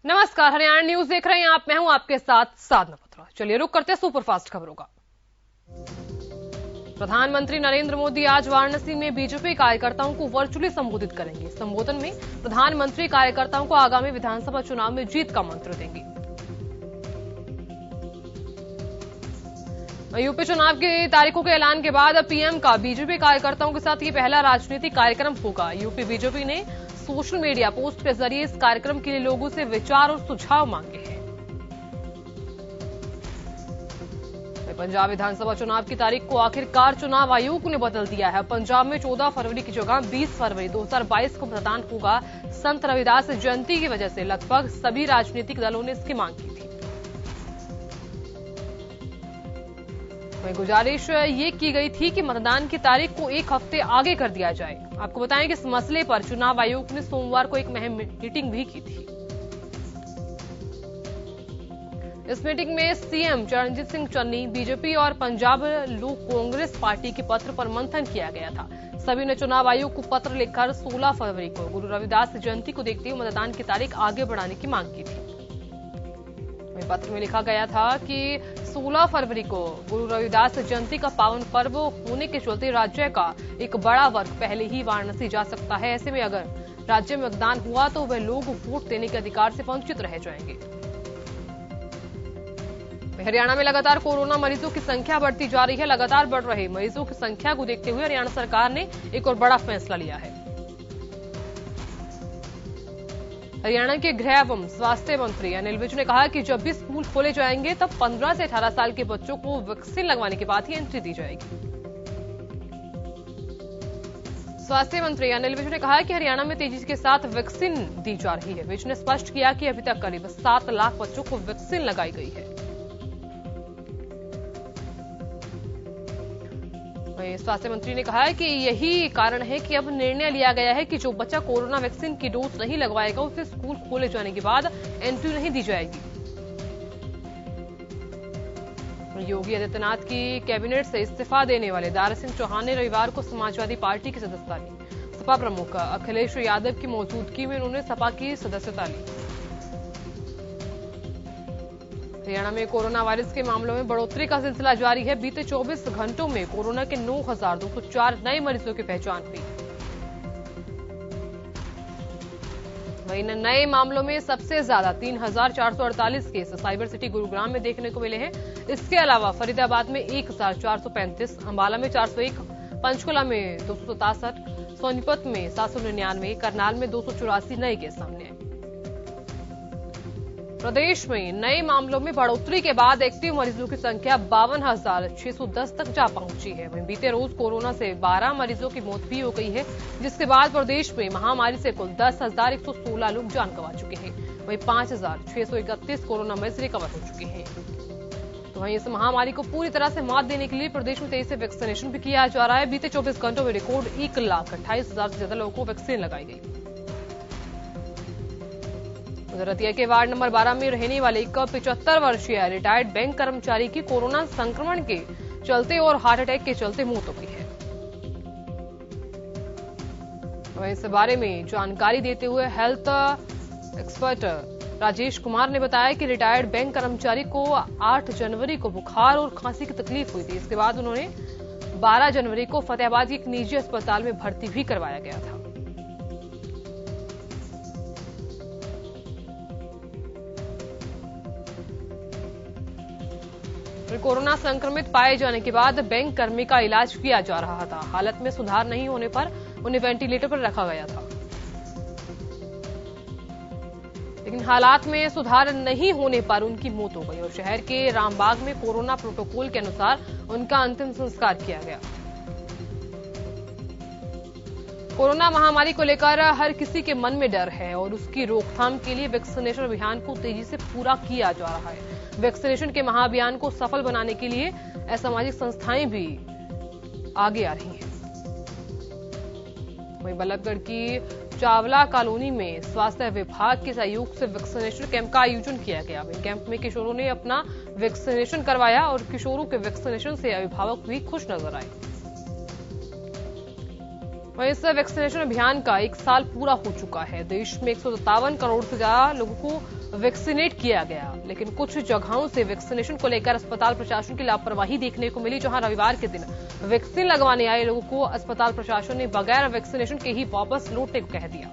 नमस्कार, हरियाणा न्यूज देख रहे हैं आप। मैं हूं आपके साथ साधना पत्रा। चलिए रुक करते हैं सुपरफास्ट खबरों का। प्रधानमंत्री नरेंद्र मोदी आज वाराणसी में बीजेपी कार्यकर्ताओं को वर्चुअली संबोधित करेंगे। संबोधन में प्रधानमंत्री कार्यकर्ताओं को आगामी विधानसभा चुनाव में जीत का मंत्र देंगे। यूपी चुनाव की तारीखों के ऐलान के बाद पीएम का बीजेपी कार्यकर्ताओं के साथ ये पहला राजनीतिक कार्यक्रम होगा। यूपी बीजेपी ने सोशल मीडिया पोस्ट के जरिए इस कार्यक्रम के लिए लोगों से विचार और सुझाव मांगे हैं। पंजाब विधानसभा चुनाव की तारीख को आखिरकार चुनाव आयोग ने बदल दिया है। पंजाब में 14 फरवरी की जगह 20 फरवरी 2022 को मतदान होगा। संत रविदास जयंती की वजह से लगभग सभी राजनीतिक दलों ने इसकी मांग की थी। वहीं गुजारिश ये की गई थी कि मतदान की तारीख को एक हफ्ते आगे कर दिया जाए। आपको बताएं कि इस मसले पर चुनाव आयोग ने सोमवार को एक अहम मीटिंग भी की थी। इस मीटिंग में सीएम चरणजीत सिंह चन्नी, बीजेपी और पंजाब लोक कांग्रेस पार्टी के पत्र पर मंथन किया गया था। सभी ने चुनाव आयोग को पत्र लिखकर 16 फरवरी को गुरु रविदास जयंती को देखते हुए मतदान की तारीख आगे बढ़ाने की मांग की थी। पत्र में लिखा गया था कि 16 फरवरी को गुरु रविदास जयंती का पावन पर्व होने के चलते राज्य का एक बड़ा वर्ग पहले ही वाराणसी जा सकता है। ऐसे में अगर राज्य में मतदान हुआ तो वह लोग वोट देने के अधिकार से वंचित रह जाएंगे। हरियाणा में लगातार कोरोना मरीजों की संख्या बढ़ती जा रही है। लगातार बढ़ रहे मरीजों की संख्या को देखते हुए हरियाणा सरकार ने एक और बड़ा फैसला लिया है। हरियाणा के गृह एवं स्वास्थ्य मंत्री अनिल विज ने कहा कि जब भी स्कूल खोले जाएंगे तब 15 से 18 साल के बच्चों को वैक्सीन लगवाने के बाद ही एंट्री दी जाएगी। स्वास्थ्य मंत्री अनिल विज ने कहा कि हरियाणा में तेजी के साथ वैक्सीन दी जा रही है। विज ने स्पष्ट किया कि अभी तक करीब 7 लाख बच्चों को वैक्सीन लगाई गई है। स्वास्थ्य मंत्री ने कहा है कि यही कारण है कि अब निर्णय लिया गया है कि जो बच्चा कोरोना वैक्सीन की डोज नहीं लगवाएगा उसे स्कूल खोले जाने के बाद एंट्री नहीं दी जाएगी। योगी आदित्यनाथ की कैबिनेट से इस्तीफा देने वाले दारा सिंह चौहान ने रविवार को समाजवादी पार्टी की सदस्यता ली। सपा प्रमुख अखिलेश यादव की मौजूदगी में उन्होंने सपा की सदस्यता ली। हरियाणा में कोरोना वायरस के मामलों में बढ़ोतरी का सिलसिला जारी है। बीते 24 घंटों में कोरोना के 9,204 नए मरीजों की पहचान हुई। वहीं नए मामलों में सबसे ज्यादा 3,448 केस साइबर सिटी गुरुग्राम में देखने को मिले हैं। इसके अलावा फरीदाबाद में 1,435, अंबाला में 401, पंचकुला में 267, सोनीपत में 799, करनाल में 284 नए केस सामने आए। प्रदेश में नए मामलों में बढ़ोतरी के बाद एक्टिव मरीजों की संख्या 52,610 तक जा पहुंची है। वहीं बीते रोज कोरोना से 12 मरीजों की मौत भी हो गई है, जिसके बाद प्रदेश में महामारी से कुल 10,116 लोग जान गंवा चुके हैं। वहीं 5,631 कोरोना मरीज रिकवर हो चुके हैं। तो वहीं इस महामारी को पूरी तरह से मात देने के लिए प्रदेश में तेजी से वैक्सीनेशन भी किया जा रहा है। बीते 24 घंटों में रिकॉर्ड 1,28,000 से ज्यादा लोगों को वैक्सीन लगाई गई। रतिया के वार्ड नंबर 12 में रहने वाले एक 75 वर्षीय रिटायर्ड बैंक कर्मचारी की कोरोना संक्रमण के चलते और हार्ट अटैक के चलते मौत हो गई है। इस बारे में जानकारी देते हुए हेल्थ एक्सपर्ट राजेश कुमार ने बताया कि रिटायर्ड बैंक कर्मचारी को 8 जनवरी को बुखार और खांसी की तकलीफ हुई थी। इसके बाद उन्होंने 12 जनवरी को फतेहाबाद के एक निजी अस्पताल में भर्ती भी करवाया गया था। कोरोना संक्रमित पाए जाने के बाद बैंक कर्मी का इलाज किया जा रहा था। हालत में सुधार नहीं होने पर उन्हें वेंटिलेटर पर रखा गया था, लेकिन हालात में सुधार नहीं होने पर उनकी मौत हो गई और शहर के रामबाग में कोरोना प्रोटोकॉल के अनुसार उनका अंतिम संस्कार किया गया। कोरोना महामारी को लेकर हर किसी के मन में डर है और उसकी रोकथाम के लिए वैक्सीनेशन अभियान को तेजी से पूरा किया जा रहा है। वैक्सीनेशन के महाअभियान को सफल बनाने के लिए असामाजिक संस्थाएं भी आगे आ रही हैं। वहीं बल्लभगढ़ की चावला कॉलोनी में स्वास्थ्य विभाग के सहयोग से वैक्सीनेशन कैंप का आयोजन किया गया। कैंप में किशोरों ने अपना वैक्सीनेशन करवाया और किशोरों के वैक्सीनेशन से अभिभावक भी खुश नजर आए। वहीं इस वैक्सीनेशन अभियान का 1 साल पूरा हो चुका है। देश में 157 करोड़ से ज्यादा लोगों को वैक्सीनेट किया गया, लेकिन कुछ जगहों से वैक्सीनेशन को लेकर अस्पताल प्रशासन की लापरवाही देखने को मिली, जहां रविवार के दिन वैक्सीन लगवाने आए लोगों को अस्पताल प्रशासन ने बगैर वैक्सीनेशन के ही वापस लौटने को कह दिया।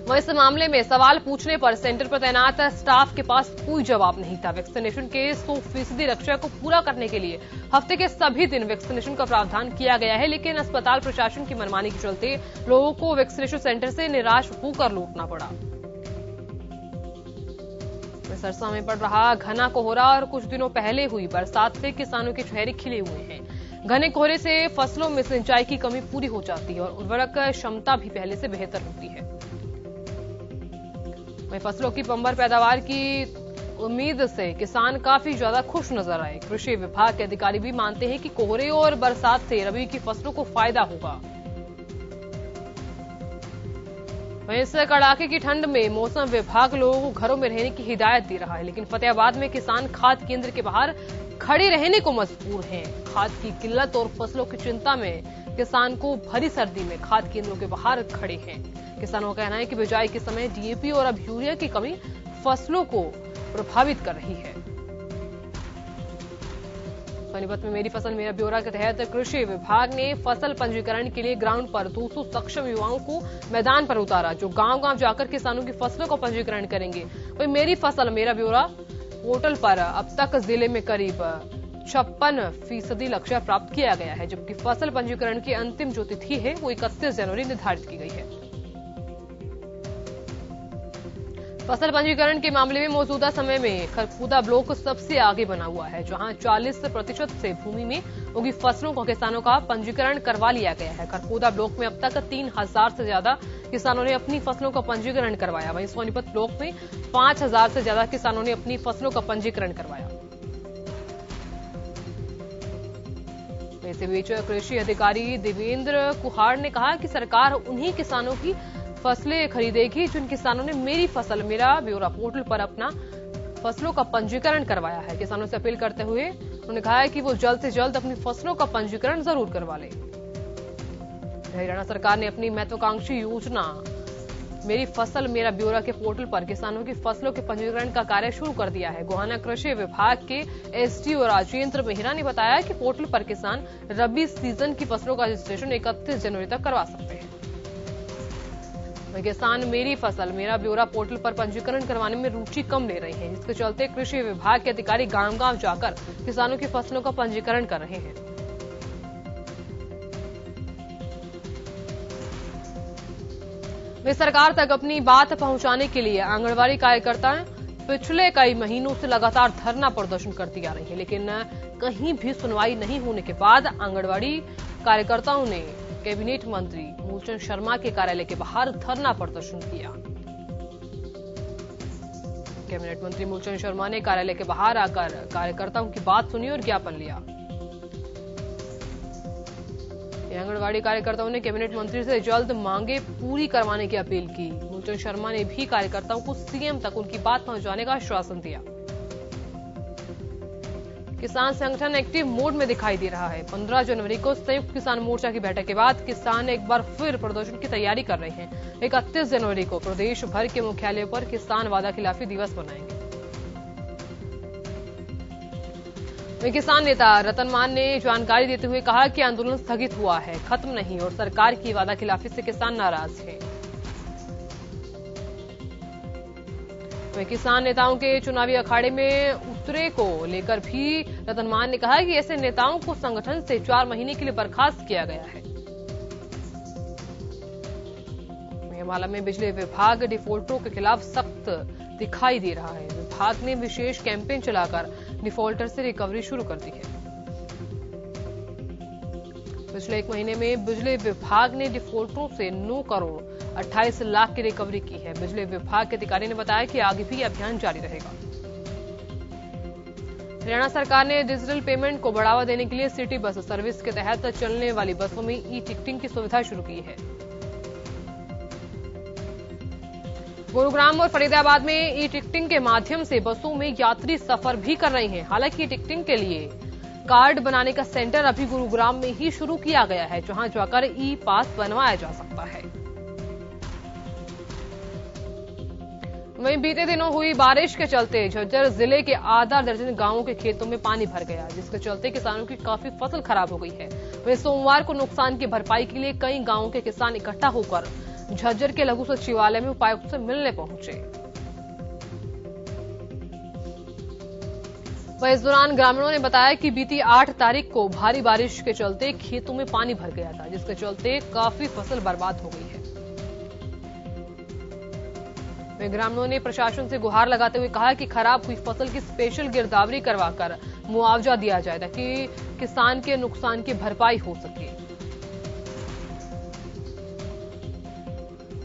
वहीं इस मामले में सवाल पूछने पर सेंटर पर तैनात स्टाफ के पास कोई जवाब नहीं था। वैक्सीनेशन के 100% लक्ष्य को पूरा करने के लिए हफ्ते के सभी दिन वैक्सीनेशन का प्रावधान किया गया है, लेकिन अस्पताल प्रशासन की मनमानी के चलते लोगों को वैक्सीनेशन सेंटर से निराश होकर लौटना पड़ा। सरसा में पड़ रहा घना कोहरा और कुछ दिनों पहले हुई बरसात से किसानों के चेहरे खिले हुए हैं। घने कोहरे से फसलों में सिंचाई की कमी पूरी हो जाती है और उर्वरक क्षमता भी पहले से बेहतर होती है। वहीं फसलों की बंपर पैदावार की उम्मीद से किसान काफी ज्यादा खुश नजर आए। कृषि विभाग के अधिकारी भी मानते हैं कि कोहरे और बरसात से रबी की फसलों को फायदा होगा। वहीं इस कड़ाके की ठंड में मौसम विभाग लोगों को घरों में रहने की हिदायत दे रहा है, लेकिन फतेहाबाद में किसान खाद केंद्र के बाहर खड़े रहने को मजबूर हैं। खाद की किल्लत और फसलों की चिंता में किसान को भरी सर्दी में खाद केंद्रों के बाहर खड़े हैं। किसानों का कहना है कि बिजाई के समय डीएपी और अब यूरिया की कमी फसलों को प्रभावित कर रही है। सोनीपत में मेरी फसल मेरा ब्यौरा के तहत कृषि विभाग ने फसल पंजीकरण के लिए ग्राउंड पर 200 सक्षम युवाओं को मैदान पर उतारा, जो गांव-गांव जाकर किसानों की फसलों का पंजीकरण करेंगे। वहीं मेरी फसल मेरा ब्यौरा पोर्टल पर अब तक जिले में करीब 56% लक्ष्य प्राप्त किया गया है, जबकि फसल पंजीकरण की अंतिम जो तिथि है वो 31 जनवरी निर्धारित की गई है। फसल पंजीकरण के मामले में मौजूदा समय में खरखुदा ब्लॉक सबसे आगे बना हुआ है, जहां 40% से भूमि में उगी फसलों को किसानों का पंजीकरण करवा लिया गया है। खरखुदा ब्लॉक में अब तक 3000 से ज्यादा किसानों ने अपनी फसलों का पंजीकरण करवाया। वहीं सोनीपत ब्लॉक में 5000 से ज्यादा किसानों ने अपनी फसलों का पंजीकरण करवाया। इसी बीच कृषि अधिकारी देवेंद्र कुहाड़ ने कहा कि सरकार उन्हीं किसानों की फसलें खरीदेगी जिन किसानों ने मेरी फसल मेरा ब्यौरा पोर्टल पर अपना फसलों का पंजीकरण करवाया है। किसानों से अपील करते हुए उन्होंने कहा है कि वो जल्द से जल्द अपनी फसलों का पंजीकरण जरूर करवा ले। हरियाणा सरकार ने अपनी महत्वाकांक्षी योजना मेरी फसल मेरा ब्यौरा के पोर्टल पर किसानों की फसलों के पंजीकरण का कार्य शुरू कर दिया है। गोहाना कृषि विभाग के एसडीओ राजेंद्र मेहरा ने बताया कि पोर्टल पर किसान रबी सीजन की फसलों का रजिस्ट्रेशन 31 जनवरी तक करवा सकते हैं। किसान मेरी फसल मेरा ब्यौरा पोर्टल पर पंजीकरण करवाने में रुचि कम ले रहे हैं, जिसके चलते कृषि विभाग के अधिकारी गांव-गांव जाकर किसानों की फसलों का पंजीकरण कर रहे हैं। वे सरकार तक अपनी बात पहुंचाने के लिए आंगनबाड़ी कार्यकर्ता पिछले कई महीनों से लगातार धरना प्रदर्शन करती आ रही है, लेकिन कहीं भी सुनवाई नहीं होने के बाद आंगनबाड़ी कार्यकर्ताओं ने कैबिनेट मंत्री मूलचंद शर्मा के कार्यालय के बाहर धरना प्रदर्शन किया। कैबिनेट मंत्री मूलचंद शर्मा ने कार्यालय के बाहर आकर कार्यकर्ताओं की बात सुनी और ज्ञापन लिया। आंगनबाड़ी कार्यकर्ताओं ने कैबिनेट मंत्री से जल्द मांगे पूरी करवाने की अपील की। मूलचंद शर्मा ने भी कार्यकर्ताओं को सीएम तक उनकी बात पहुंचाने का आश्वासन दिया। किसान संगठन एक्टिव मोड में दिखाई दे रहा है। 15 जनवरी को संयुक्त किसान मोर्चा की बैठक के बाद किसान एक बार फिर प्रदर्शन की तैयारी कर रहे हैं। 31 जनवरी को प्रदेश भर के मुख्यालयों पर किसान वादाखिलाफी दिवस मनाएंगे। वहीं किसान नेता रतन मान ने जानकारी देते हुए कहा कि आंदोलन स्थगित हुआ है, खत्म नहीं, और सरकार की वादाखिलाफी से किसान नाराज है। वहीं किसान नेताओं के चुनावी अखाड़े में उतरे को लेकर भी रतन मान ने कहा कि ऐसे नेताओं को संगठन से 4 महीने के लिए बर्खास्त किया गया है। अम्बाला में बिजली विभाग डिफॉल्टरों के खिलाफ सख्त दिखाई दे रहा है। विभाग ने विशेष कैंपेन चलाकर डिफॉल्टर से रिकवरी शुरू कर दी है। पिछले 1 महीने में बिजली विभाग ने डिफॉल्टरों से 9 करोड़ 28 लाख की रिकवरी की है। बिजली विभाग के अधिकारी ने बताया कि आगे भी अभियान जारी रहेगा। हरियाणा सरकार ने डिजिटल पेमेंट को बढ़ावा देने के लिए सिटी बस सर्विस के तहत चलने वाली बसों में ई टिकटिंग की सुविधा शुरू की है। गुरुग्राम और फरीदाबाद में ई टिकटिंग के माध्यम से बसों में यात्री सफर भी कर रहे हैं। हालांकि टिकटिंग के लिए कार्ड बनाने का सेंटर अभी गुरुग्राम में ही शुरू किया गया है, जहां जाकर ई पास बनवाया जा सकता है। वहीं बीते दिनों हुई बारिश के चलते झज्जर जिले के आधा दर्जन गांवों के खेतों में पानी भर गया, जिसके चलते किसानों की काफी फसल खराब हो गई है। वहीं सोमवार को नुकसान की भरपाई के लिए कई गांवों के किसान इकट्ठा होकर झज्जर के लघु सचिवालय में उपायुक्त से मिलने पहुंचे। वहीं इस दौरान ग्रामीणों ने बताया कि बीती 8 तारीख को भारी बारिश के चलते खेतों में पानी भर गया था, जिसके चलते काफी फसल बर्बाद हो गई है। वहीं ग्रामीणों ने प्रशासन से गुहार लगाते हुए कहा कि खराब हुई फसल की स्पेशल गिरदावरी करवाकर मुआवजा दिया जाए ताकि किसान के नुकसान की भरपाई हो सके।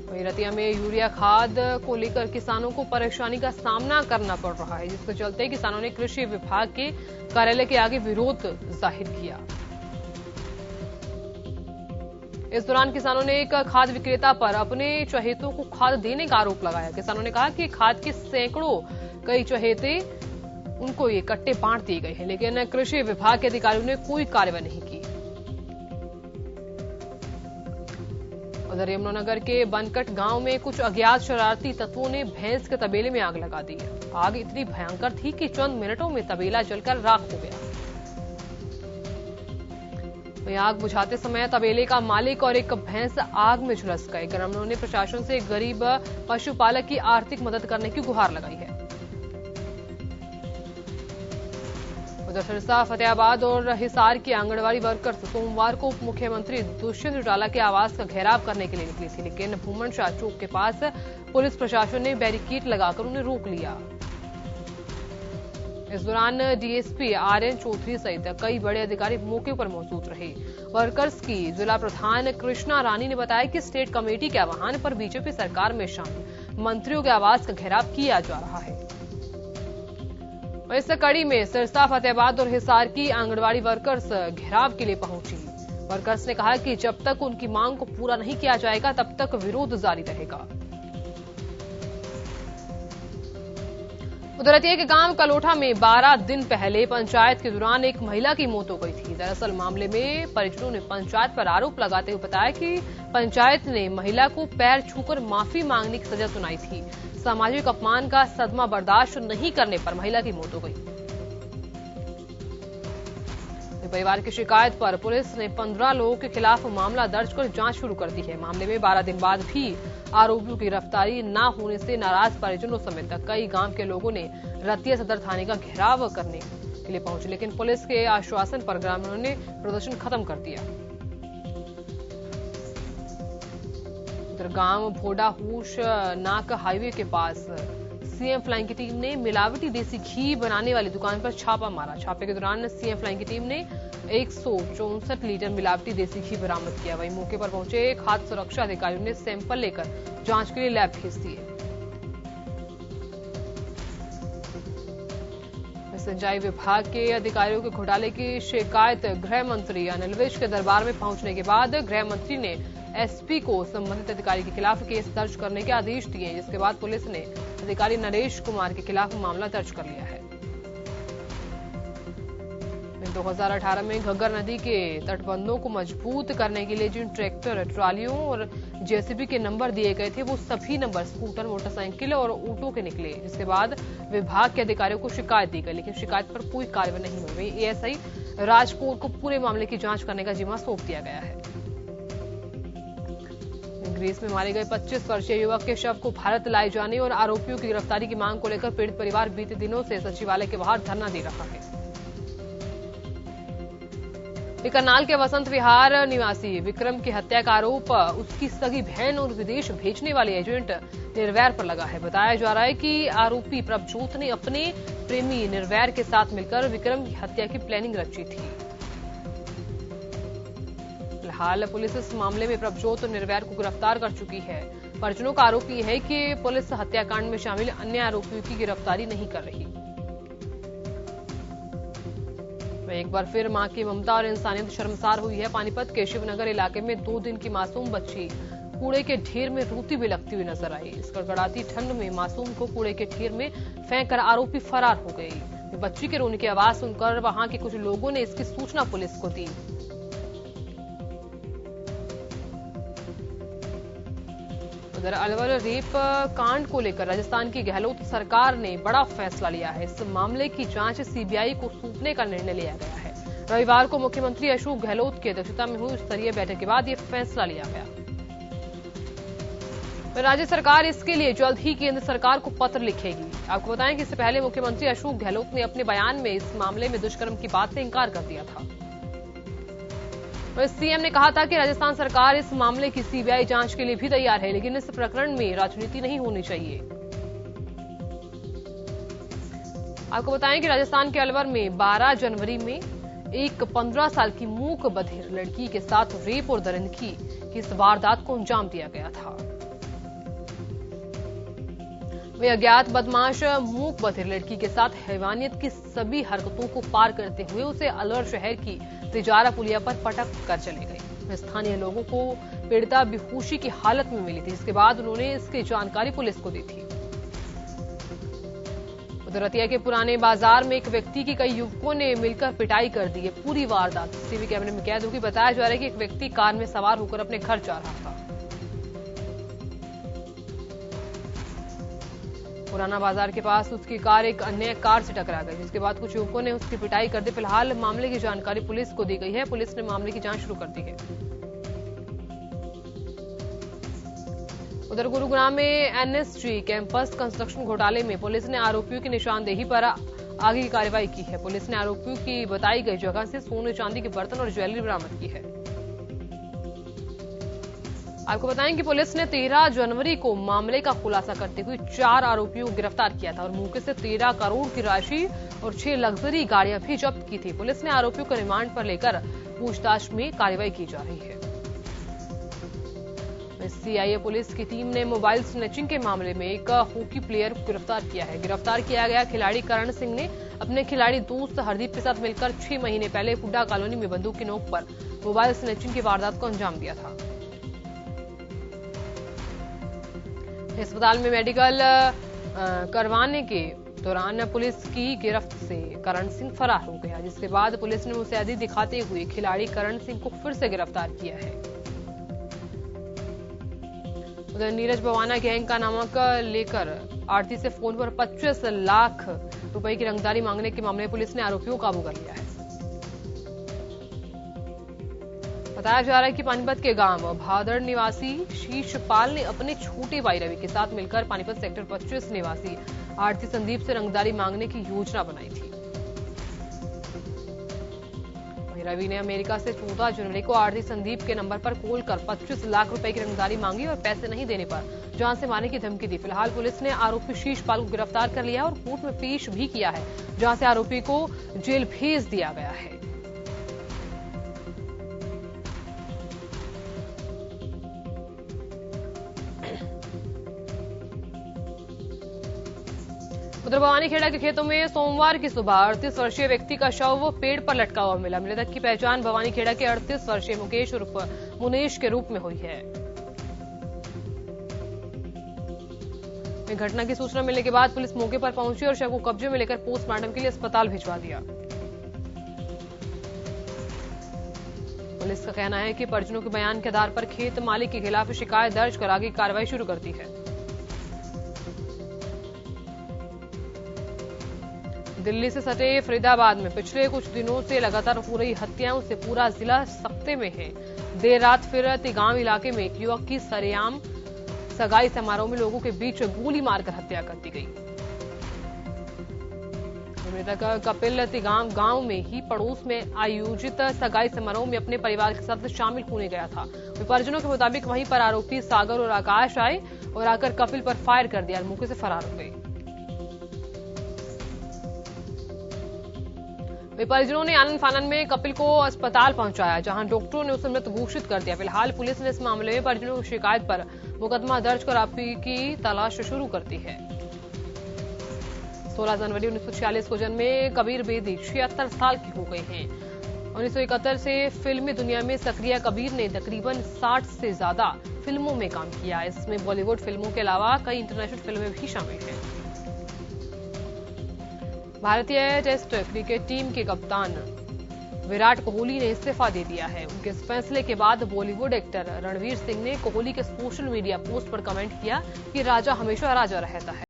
वहीं रतिया में यूरिया खाद को लेकर किसानों को परेशानी का सामना करना पड़ रहा है, जिसके चलते किसानों ने कृषि विभाग के कार्यालय के आगे विरोध जाहिर किया। इस दौरान किसानों ने एक खाद विक्रेता पर अपने चहेतों को खाद देने का आरोप लगाया। किसानों ने कहा कि खाद के सैकड़ों कई चहेते उनको ये कट्टे बांट दिए गए हैं, लेकिन कृषि विभाग के अधिकारियों ने कोई कार्रवाई नहीं की। उधर यमुनानगर के बनकट गांव में कुछ अज्ञात शरारती तत्वों ने भैंस के तबेले में आग लगा दी। आग इतनी भयंकर थी कि चंद मिनटों में तबेला जलकर राख हो गया। वहीं आग बुझाते समय तबेले का मालिक और एक भैंस आग में झुलस गए। ग्रामीणों ने प्रशासन से गरीब पशुपालक की आर्थिक मदद करने की गुहार लगाई है। उधर सिरसा, फतेहाबाद और हिसार की आंगनबाड़ी वर्कर्स सोमवार को उप मुख्यमंत्री दुष्यंत चौटाला के आवास का घेराव करने के लिए निकली थी, लेकिन भूमन शाह चौक के पास पुलिस प्रशासन ने बैरिकेड लगाकर उन्हें रोक लिया। इस दौरान डीएसपी आर्यन चौधरी सहित कई बड़े अधिकारी मौके पर मौजूद रहे। वर्कर्स की जिला प्रधान कृष्णा रानी ने बताया कि स्टेट कमेटी के आह्वान पर बीजेपी सरकार में शामिल मंत्रियों के आवास का घेराव किया जा रहा है। इस कड़ी में सिरसा, फतेहाबाद और हिसार की आंगनबाड़ी वर्कर्स घेराव के लिए पहुंची। वर्कर्स ने कहा कि जब तक उनकी मांग को पूरा नहीं किया जाएगा तब तक विरोध जारी रहेगा। उधर रतिया के गांव कलोठा में 12 दिन पहले पंचायत के दौरान एक महिला की मौत हो गई थी। दरअसल मामले में परिजनों ने पंचायत पर आरोप लगाते हुए बताया कि पंचायत ने महिला को पैर छूकर माफी मांगने की सजा सुनाई थी। सामाजिक अपमान का सदमा बर्दाश्त नहीं करने पर महिला की मौत हो गई। परिवार की शिकायत पर पुलिस ने 15 लोगों के खिलाफ मामला दर्ज कर जांच शुरू कर दी है। मामले में 12 दिन बाद भी आरोपियों की गिरफ्तारी न होने से नाराज परिजनों समेत कई गांव के लोगों ने रतिया सदर थाने का घेराव करने के लिए पहुंचे, लेकिन पुलिस के आश्वासन पर ग्रामीणों ने प्रदर्शन खत्म कर दिया। उधर गांव भोडा हूश नाक हाईवे के पास सीएम फ्लाइंग की टीम ने मिलावटी देसी घी बनाने वाली दुकान पर छापा मारा। छापे के दौरान सीएम फ्लाइंग की टीम ने 164 लीटर मिलावटी देसी घी बरामद किया। वहीं मौके पर पहुंचे खाद्य सुरक्षा अधिकारियों ने सैंपल लेकर जांच के लिए लैब भेज दिए। सिंचाई विभाग के अधिकारियों के घोटाले की शिकायत गृह मंत्री अनिल विज के दरबार में पहुंचने के बाद गृह मंत्री ने एसपी को संबंधित अधिकारी के खिलाफ केस दर्ज करने के आदेश दिए, जिसके बाद पुलिस ने अधिकारी नरेश कुमार के खिलाफ मामला दर्ज कर लिया है। 2018 में घग्गर नदी के तटबंधों को मजबूत करने के लिए जिन ट्रैक्टर, ट्रालियों और जेसीबी के नंबर दिए गए थे वो सभी नंबर स्कूटर, मोटरसाइकिल और ऑटो के निकले, जिसके बाद विभाग के अधिकारियों को शिकायत दी गई, लेकिन शिकायत पर कोई कार्रवाई नहीं हुई। एएसआई राजकोट को पूरे मामले की जांच करने का जिम्मा सौंप दिया गया है। ग्रीस में मारे गए 25 वर्षीय युवक के शव को भारत लाए जाने और आरोपियों की गिरफ्तारी की मांग को लेकर पीड़ित परिवार बीते दिनों से सचिवालय के बाहर धरना दे रहा है। करनाल के वसंत विहार निवासी विक्रम की हत्या का आरोप उसकी सगी बहन और विदेश भेजने वाले एजेंट निर्वैर पर लगा है। बताया जा रहा है कि आरोपी प्रभजोत ने अपने प्रेमी निर्वैर के साथ मिलकर विक्रम की हत्या की प्लानिंग रची थी। फिलहाल पुलिस इस मामले में प्रभजोत और निर्वैर को गिरफ्तार कर चुकी है। परिजनों का आरोप यह है कि पुलिस हत्याकांड में शामिल अन्य आरोपियों की गिरफ्तारी नहीं कर रही। एक बार फिर मां की ममता और इंसानियत शर्मसार हुई है। पानीपत के शिवनगर इलाके में 2 दिन की मासूम बच्ची कूड़े के ढेर में रोती बिलखती हुई नजर आई। इस कड़कड़ाती ठंड में मासूम को कूड़े के ढेर में फेंककर आरोपी फरार हो गई। बच्ची के रोने की आवाज सुनकर वहां के कुछ लोगों ने इसकी सूचना पुलिस को दी। उधर अलवर रेप कांड को लेकर राजस्थान की गहलोत सरकार ने बड़ा फैसला लिया है। इस मामले की जांच सीबीआई को सौंपने का निर्णय लिया गया है। रविवार को मुख्यमंत्री अशोक गहलोत की अध्यक्षता में हुई स्तरीय बैठक के बाद यह फैसला लिया गया। राज्य सरकार इसके लिए जल्द ही केंद्र सरकार को पत्र लिखेगी। आपको बताएं कि इससे पहले मुख्यमंत्री अशोक गहलोत ने अपने बयान में इस मामले में दुष्कर्म की बात से इंकार कर दिया था। सीएम ने कहा था कि राजस्थान सरकार इस मामले की सीबीआई जांच के लिए भी तैयार है, लेकिन इस प्रकरण में राजनीति नहीं होनी चाहिए। आपको बताएं कि राजस्थान के अलवर में 12 जनवरी में एक 15 साल की मूक बधिर लड़की के साथ रेप और दरिंदगी की इस वारदात को अंजाम दिया गया था। वे अज्ञात बदमाश मूक बधिर लड़की के साथ हैवानियत की सभी हरकतों को पार करते हुए उसे अलवर शहर की तिजारा पुलिया पर पटक कर चले गए। स्थानीय लोगों को पीड़िता बेहोशी की हालत में मिली थी, जिसके बाद उन्होंने इसकी जानकारी पुलिस को दी थी। उधर रतिया के पुराने बाजार में एक व्यक्ति की कई युवकों ने मिलकर पिटाई कर दी है। पूरी वारदात सीसीटीवी कैमरे में कैद होगी। बताया जा रहा है कि एक व्यक्ति कार में सवार होकर अपने घर जा रहा था। पुराना बाजार के पास उसकी कार एक अन्य कार से टकरा गई, जिसके बाद कुछ युवकों ने उसकी पिटाई कर दी। फिलहाल मामले की जानकारी पुलिस को दी गई है। पुलिस ने मामले की जांच शुरू कर दी है। उधर गुरुग्राम में एनएसजी कैंपस कंस्ट्रक्शन घोटाले में पुलिस ने आरोपियों की निशानदेही पर आगे की कार्रवाई की है। पुलिस ने आरोपियों की बताई गई जगह से सोने चांदी के बर्तन और ज्वेलरी बरामद की है। आपको बताएं कि पुलिस ने 13 जनवरी को मामले का खुलासा करते हुए 4 आरोपियों को गिरफ्तार किया था और मौके से 13 करोड़ की राशि और 6 लग्जरी गाड़ियां भी जब्त की थी। पुलिस ने आरोपियों को रिमांड पर लेकर पूछताछ में कार्रवाई की जा रही है। सीआईए पुलिस की टीम ने मोबाइल स्नैचिंग के मामले में एक हॉकी प्लेयर को गिरफ्तार किया है। गिरफ्तार किया गया खिलाड़ी करण सिंह ने अपने खिलाड़ी दोस्त हरदीप के साथ मिलकर 6 महीने पहले हुड्डा कॉलोनी में बंदूक की नोक पर मोबाइल स्नैचिंग की वारदात को अंजाम दिया था। अस्पताल में मेडिकल करवाने के दौरान पुलिस की गिरफ्त से करण सिंह फरार हो गया, जिसके बाद पुलिस ने मुस्तैदी दिखाते हुए खिलाड़ी करण सिंह को फिर से गिरफ्तार किया है। उधर नीरज भवाना गैंग का नमक लेकर आरती से फोन पर 25 लाख रुपए की रंगदारी मांगने के मामले में पुलिस ने आरोपियों को काबू कर लिया है। बताया जा रहा है कि पानीपत के गांव भादड़ निवासी शीशपाल ने अपने छोटे भाई रवि के साथ मिलकर पानीपत सेक्टर 25 निवासी आरती संदीप से रंगदारी मांगने की योजना बनाई थी। वहीं रवि ने अमेरिका से 14 जनवरी को आरती संदीप के नंबर पर कॉल कर 25 लाख रुपए की रंगदारी मांगी और पैसे नहीं देने पर जान से मारने की धमकी दी। फिलहाल पुलिस ने आरोपी शीशपाल को गिरफ्तार कर लिया और कोर्ट में पेश भी किया है, जहां से आरोपी को जेल भेज दिया गया है। उधर भवानीखेड़ा के खेतों में सोमवार की सुबह 38 वर्षीय व्यक्ति का शव पेड़ पर लटका हुआ मिला। मृतक की पहचान भवानीखेड़ा के 38 वर्षीय मुकेश उर्फ मुनेश के रूप में हुई है। घटना की सूचना मिलने के बाद पुलिस मौके पर पहुंची और शव को कब्जे में लेकर पोस्टमार्टम के लिए अस्पताल भिजवा दिया। पुलिस का कहना है कि परिजनों के बयान के आधार पर खेत मालिक के खिलाफ शिकायत दर्ज कर आगे कार्रवाई शुरू कर दी है। दिल्ली से सटे फरीदाबाद में पिछले कुछ दिनों से लगातार हो रही हत्याओं से पूरा जिला सख्ते में है। देर रात फिर तिगांव इलाके में एक युवक की सरेआम सगाई समारोह में लोगों के बीच गोली मारकर हत्या कर दी गई। मृतक कपिल तिगांव गांव में ही पड़ोस में आयोजित सगाई समारोह में अपने परिवार के साथ शामिल होने गया था। परिजनों के मुताबिक वहीं पर आरोपी सागर और आकाश आए और आकर कपिल पर फायर कर दिया और मौके से फरार हो गए। परिजनों ने आनन फानन में कपिल को अस्पताल पहुंचाया, जहां डॉक्टरों ने उसे मृत घोषित कर दिया। फिलहाल पुलिस ने इस मामले में परिजनों की शिकायत पर मुकदमा दर्ज कर आरोपी की तलाश शुरू कर दी है। 16 जनवरी 1946 को जन्मे कबीर बेदी 76 साल के हो गए हैं। 1971 से फिल्मी दुनिया में सक्रिय कबीर ने तकरीबन 60 से ज्यादा फिल्मों में काम किया। इसमें बॉलीवुड फिल्मों के अलावा कई इंटरनेशनल फिल्में भी शामिल हैं। भारतीय टेस्ट क्रिकेट टीम के कप्तान विराट कोहली ने इस्तीफा दे दिया है। उनके इस फैसले के बाद बॉलीवुड एक्टर रणवीर सिंह ने कोहली के सोशल मीडिया पोस्ट पर कमेंट किया कि राजा हमेशा राजा रहता है।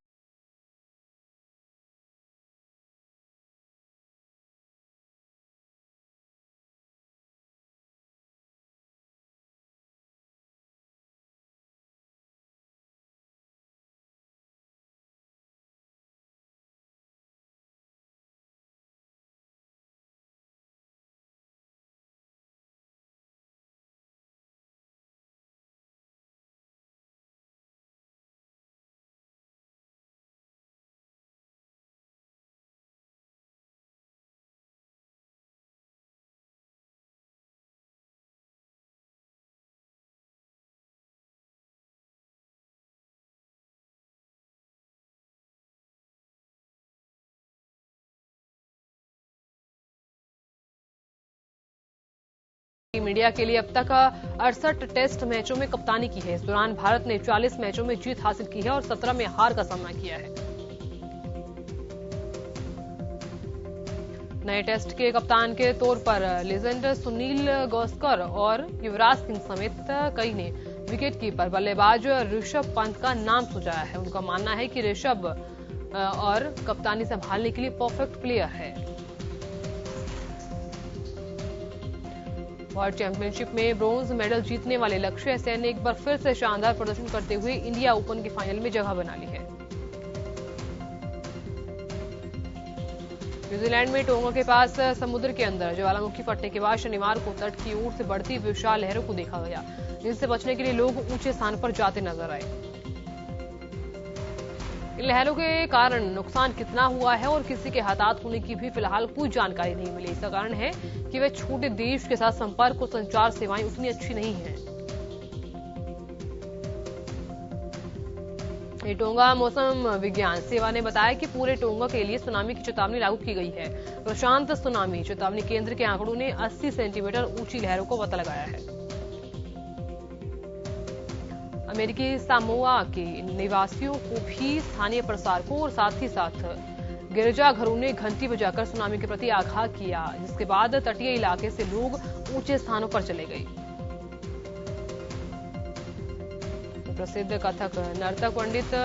टीम इंडिया के लिए अब तक 68 टेस्ट मैचों में कप्तानी की है। इस दौरान भारत ने 40 मैचों में जीत हासिल की है और 17 में हार का सामना किया है। नए टेस्ट के कप्तान के तौर पर लेजेंड सुनील गावस्कर और युवराज सिंह समेत कई ने विकेटकीपर बल्लेबाज ऋषभ पंत का नाम सुझाया है। उनका मानना है कि ऋषभ और कप्तानी संभालने के लिए परफेक्ट प्लेयर है। वर्ल्ड चैंपियनशिप में ब्रॉन्ज मेडल जीतने वाले लक्ष्य सेन ने एक बार फिर से शानदार प्रदर्शन करते हुए इंडिया ओपन के फाइनल में जगह बना ली है। न्यूजीलैंड में टोंगा के पास समुद्र के अंदर ज्वालामुखी फटने के बाद शनिवार को तट की ओर से बढ़ती विशाल लहरों को देखा गया, जिनसे बचने के लिए लोग ऊंचे स्थान पर जाते नजर आए। इन लहरों के कारण नुकसान कितना हुआ है और किसी के हताहत होने की भी फिलहाल कोई जानकारी नहीं मिली। इसका कारण है कि वे छोटे देश के साथ संपर्क और संचार सेवाएं उतनी अच्छी नहीं हैं। टोंगा मौसम विज्ञान सेवा ने बताया कि पूरे टोंगा के लिए सुनामी की चेतावनी लागू की गई है। प्रशांत सुनामी चेतावनी केंद्र के आंकड़ों ने 80 सेंटीमीटर ऊंची लहरों को पता लगाया है। अमेरिकी सामोआ के निवासियों को भी स्थानीय प्रसारकों और साथ ही साथ गिरजाघरों ने घंटी बजाकर सुनामी के प्रति आगाह किया, जिसके बाद तटीय इलाके से लोग ऊंचे स्थानों पर चले गए। प्रसिद्ध कथक नर्तक पंडित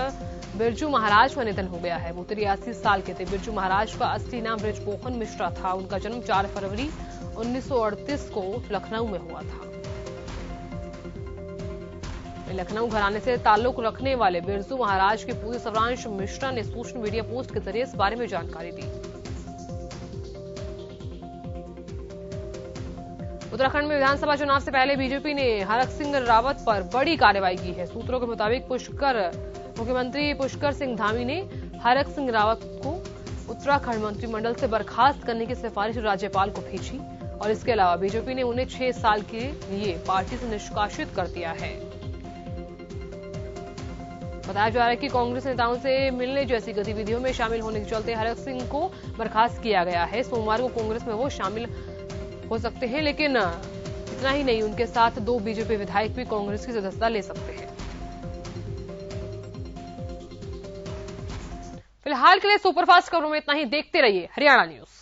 बिरजू महाराज का निधन हो गया है। वो 83 साल के थे। बिरजू महाराज का असली नाम बृजमोहन मिश्रा था। उनका जन्म 4 फरवरी 1938 को लखनऊ में हुआ था। लखनऊ घराने से ताल्लुक रखने वाले बिरजू महाराज के पूज्य सवरांश मिश्रा ने सोशल मीडिया पोस्ट के जरिए इस बारे में जानकारी दी। उत्तराखंड में विधानसभा चुनाव से पहले बीजेपी ने हरक सिंह रावत पर बड़ी कार्रवाई की है। सूत्रों के मुताबिक मुख्यमंत्री पुष्कर सिंह धामी ने हरक सिंह रावत को उत्तराखंड मंत्रिमंडल से बर्खास्त करने की सिफारिश राज्यपाल को भेजी और इसके अलावा बीजेपी ने उन्हें 6 साल के लिए पार्टी से निष्कासित कर दिया है। बताया जा रहा है कि कांग्रेस नेताओं से मिलने जैसी गतिविधियों में शामिल होने के चलते हरक सिंह को बर्खास्त किया गया है। सोमवार को कांग्रेस में वो शामिल हो सकते हैं, लेकिन इतना ही नहीं, उनके साथ 2 बीजेपी विधायक भी कांग्रेस की सदस्यता ले सकते हैं। फिलहाल के लिए सुपरफास्ट खबरों में इतना ही। देखते रहिए हरियाणा न्यूज।